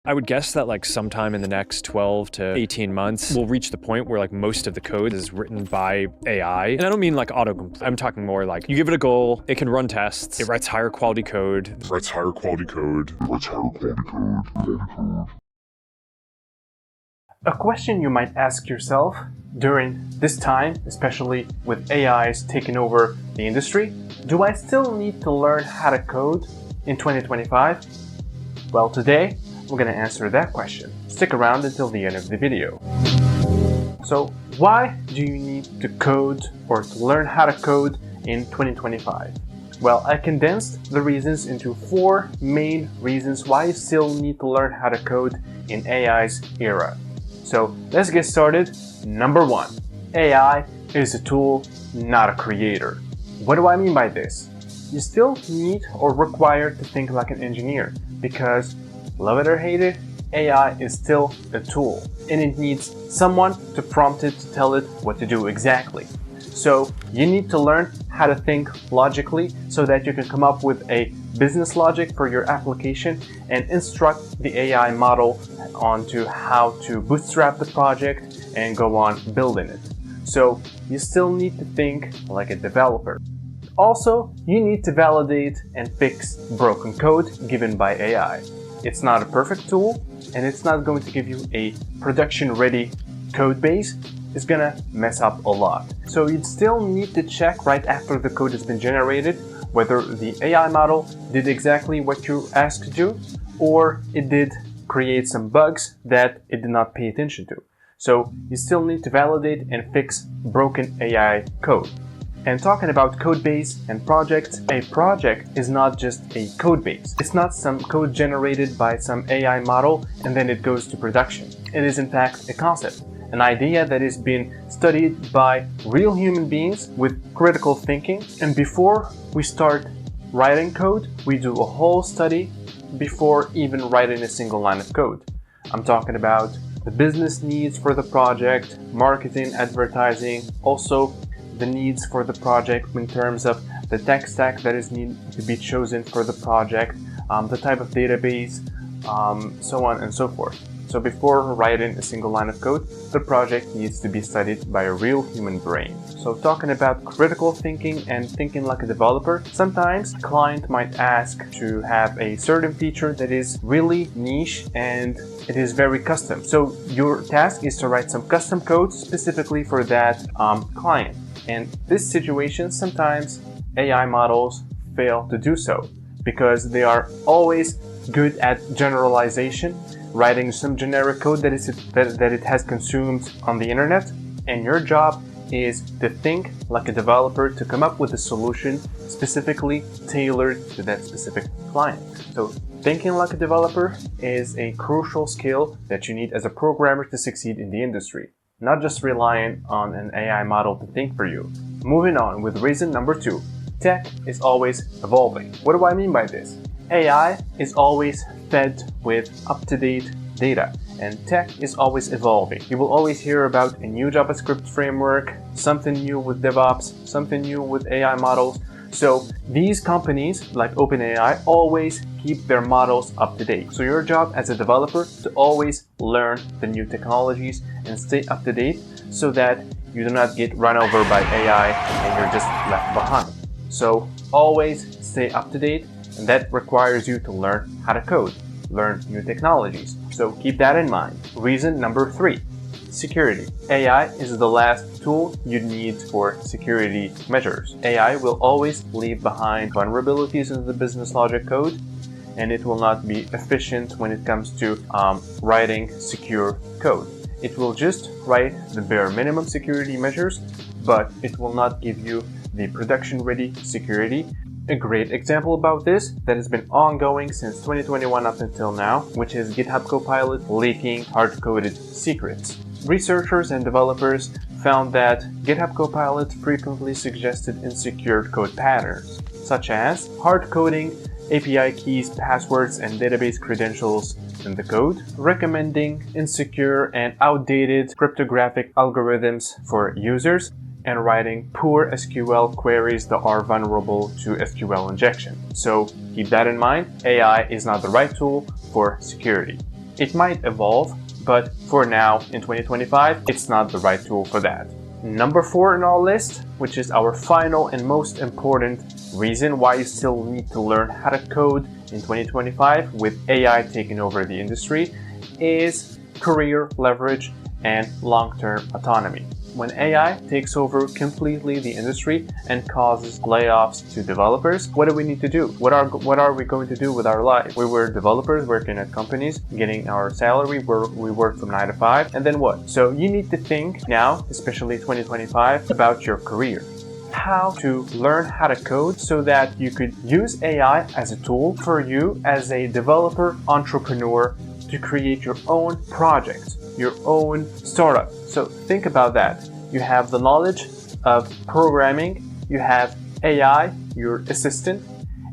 I would guess that like sometime in the next 12 to 18 months, we'll reach the point where like most of the code is written by AI. And I don't mean like autocomplete. I'm talking more like you give it a goal, it can run tests, it writes higher quality code. A question you might ask yourself during this time, especially with AIs taking over the industry, do I still need to learn how to code in 2025? Well, today, I'm going to answer that question. Stick around until the end of the video. So, why do you need to code or to learn how to code in 2025? Well, I condensed the reasons into 4 main reasons why you still need to learn how to code in AI's era. So, let's get started. Number 1, AI is a tool, not a creator. What do I mean by this? You still need or require to think like an engineer because, love it or hate it, AI is still a tool and it needs someone to prompt it to tell it what to do exactly. So you need to learn how to think logically so that you can come up with a business logic for your application and instruct the AI model onto how to bootstrap the project and go on building it. So you still need to think like a developer. Also, you need to validate and fix broken code given by AI. It's not a perfect tool, and it's not going to give you a production-ready code base. It's gonna mess up a lot. So you'd still need to check right after the code has been generated whether the AI model did exactly what you asked to do, or it did create some bugs that it did not pay attention to. So you still need to validate and fix broken AI code. And talking about codebase and projects, a project is not just a codebase. It's not some code generated by some AI model and then it goes to production. It is in fact a concept, an idea that is being studied by real human beings with critical thinking. And before we start writing code, we do a whole study before even writing a single line of code. I'm talking about the business needs for the project, marketing, advertising, also the needs for the project in terms of the tech stack that is needed to be chosen for the project, the type of database, so on and so forth. So before writing a single line of code, the project needs to be studied by a real human brain. So talking about critical thinking and thinking like a developer, sometimes a client might ask to have a certain feature that is really niche and it is very custom. So your task is to write some custom code specifically for that client. And this situation, sometimes AI models fail to do so because they are always good at generalization, writing some generic code that it has consumed on the internet. And your job is to think like a developer to come up with a solution specifically tailored to that specific client. So thinking like a developer is a crucial skill that you need as a programmer to succeed in the industry, not just relying on an AI model to think for you. Moving on with reason number 2, tech is always evolving. What do I mean by this? AI is always fed with up-to-date data, and tech is always evolving. You will always hear about a new JavaScript framework, something new with DevOps, something new with AI models. So these companies like OpenAI always keep their models up to date. So your job as a developer to always learn the new technologies and stay up to date so that you do not get run over by AI and you're just left behind. So always stay up to date, and that requires you to learn how to code, learn new technologies. So keep that in mind. Reason number 3, security. AI is the last tool you need for security measures. AI will always leave behind vulnerabilities in the business logic code, and it will not be efficient when it comes to writing secure code. It will just write the bare minimum security measures, but it will not give you the production-ready security. A great example about this that has been ongoing since 2021 up until now, which is GitHub Copilot leaking hard-coded secrets. Researchers and developers found that GitHub Copilot frequently suggested insecure code patterns, such as hard-coding API keys, passwords, and database credentials in the code, recommending insecure and outdated cryptographic algorithms for users, and writing poor SQL queries that are vulnerable to SQL injection. So keep that in mind, AI is not the right tool for security. It might evolve, but for now, in 2025, it's not the right tool for that. Number 4 in our list, which is our final and most important reason why you still need to learn how to code in 2025 with AI taking over the industry, is career leverage and long-term autonomy. When AI takes over completely the industry and causes layoffs to developers, what do we need to do? What are we going to do with our life? We were developers working at companies, getting our salary where we work from 9 to 5, and then what? So you need to think now, especially 2025, about your career. How to learn how to code so that you could use AI as a tool for you as a developer entrepreneur to create your own project, your own startup. So think about that. You have the knowledge of programming, you have AI, your assistant,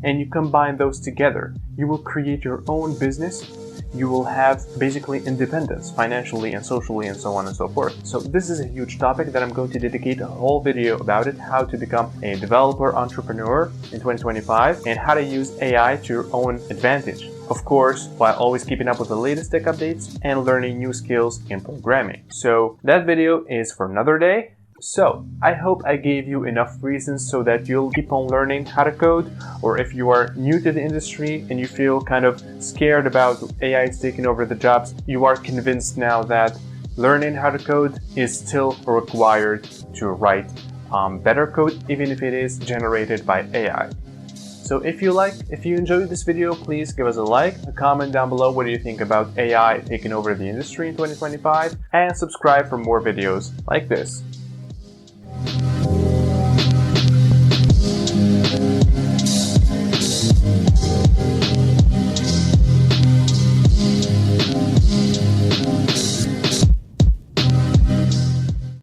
and you combine those together. You will create your own business. You will have basically independence financially and socially and so on and so forth. So this is a huge topic that I'm going to dedicate a whole video about it, how to become a developer entrepreneur in 2025 and how to use AI to your own advantage. Of course, while always keeping up with the latest tech updates and learning new skills in programming. So that video is for another day. So I hope I gave you enough reasons so that you'll keep on learning how to code, or if you are new to the industry and you feel kind of scared about AI taking over the jobs, you are convinced now that learning how to code is still required to write better code, even if it is generated by AI. So if you enjoyed this video, please give us a like, a comment down below what do you think about AI taking over the industry in 2025, and subscribe for more videos like this.